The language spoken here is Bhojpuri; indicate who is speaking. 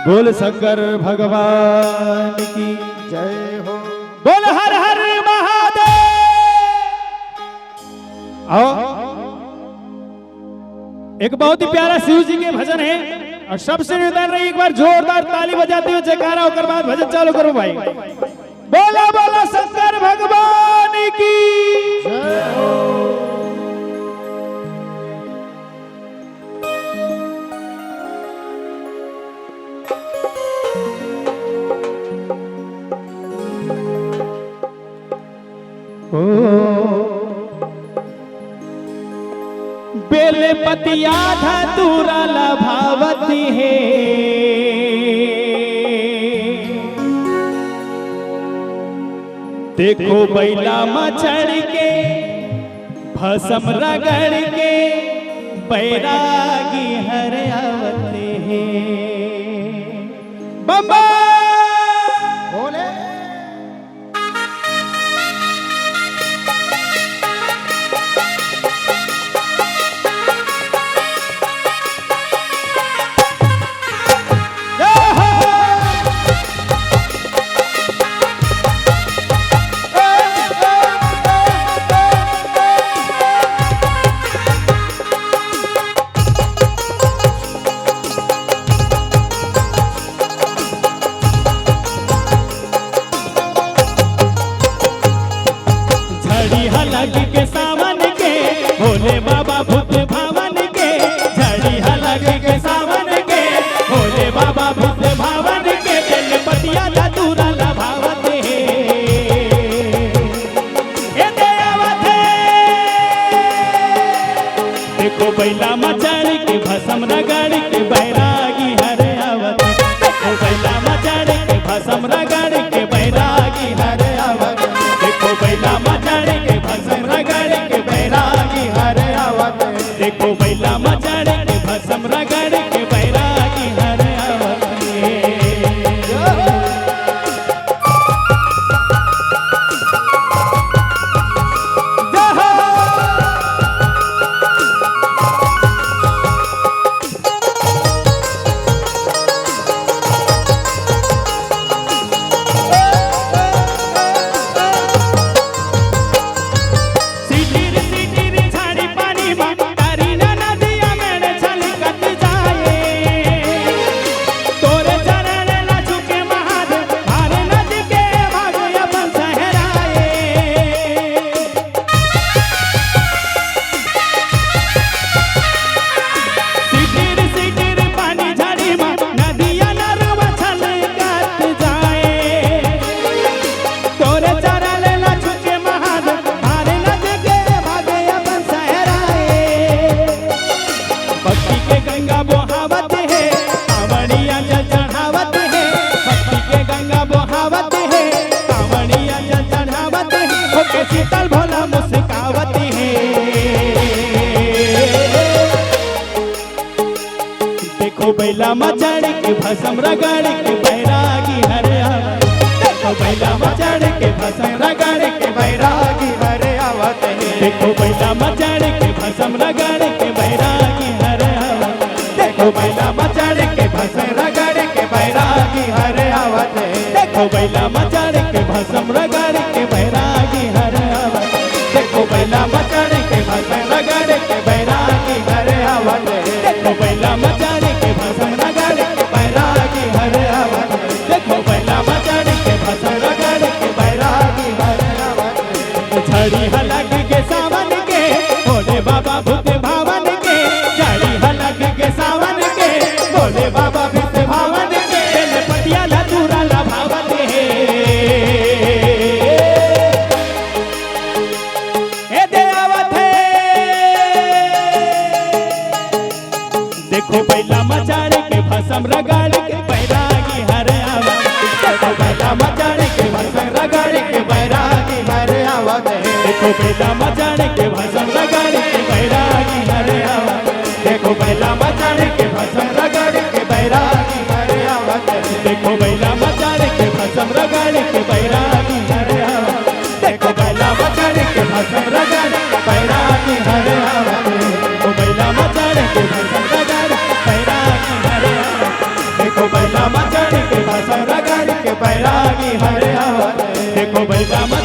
Speaker 1: बोल शंकर भगवान की
Speaker 2: जय हो।
Speaker 1: बोल हर हर महादेव। आओ एक बहुत ही प्यारा शिव जी के भजन है और सबसे निवेदन रही एक बार जोरदार ताली बजाते हुए जयकारा होकर बाद भजन चालू करो भाई। बोला बोला शंकर भगवान की
Speaker 2: जय हो।
Speaker 1: बेलपतिया धतूरा लभावती है देखो बैला मचड़ के भसम रगड़ के बैरागी हर आवते हैं। बम्बा
Speaker 2: बोले
Speaker 1: लगी के सावन के भोले बाबा भूत भावन के झड़ी लगी के सावन के भोले बाबा भूत भावन के बेलपतिया धतूरा लभावत है ए देवत देखो बैला मचड़ के भसम रगड़ के बैरागी हर आवत। देखो बैला मचड़ के भसम रगड़ के बैरागी हर आवत। देखो बैला मचड़ के भसम रगड़ के बैरागी हर आवत। देखो बैला मचड़ के भसम रगड़ के बैरागी हर आवत। शीतल भोला मुस्कावती है देखो बैला मचड़ के भसम रगड़ के बैरागी हर आवत। देखो बैला मचड़ के भसम रगड़ के बैरागी हर आवत। देखो बैला मचड़ के भसम रगड़ के बैरागी हर आवत। देखो बैला मचड़ के भसम रगड़ के बैरागी हर आवत। देखो बैला मचड़ के भसम रगड़ के बैरागी हर आवत। देखो बैला मचड़ के भसम रगड़ के बैरागी हर आवत। देखो बैला मचड़ के भसम रगड़ के बैरागी हर आवत। देखो बैला मचड़ के भसम रगड़ के बैरागी हर आवत। झड़ी हलग के सावन के भोले बाबा भूत भावन के झड़ी हलग के सावन के भोले बाबा भूत भावन के बेलपतिया धतूरा लभावत है ए देवत देखो बैला मचड़ के भसम रगड़ के बैरागी हर आवत। देखो बैला मचड़ के भसम रगड़ के बैरागी हर आवत। देखो बैला मचड़ के भसम रगड़ के बैरागी हर आवत। देखो बैला मचड़ के भसम रगड़ के बैरागी हर आवत। देखो बैला मचड़ के भसम रगड़ के बैरागी हर आवत। देखो बैला मचड़ के भसम रगड़ के बैरागी हर आवत। देखो बैला मचड़ के भसम रगड़ के बैरागी हर आवत। देखो बैला बैला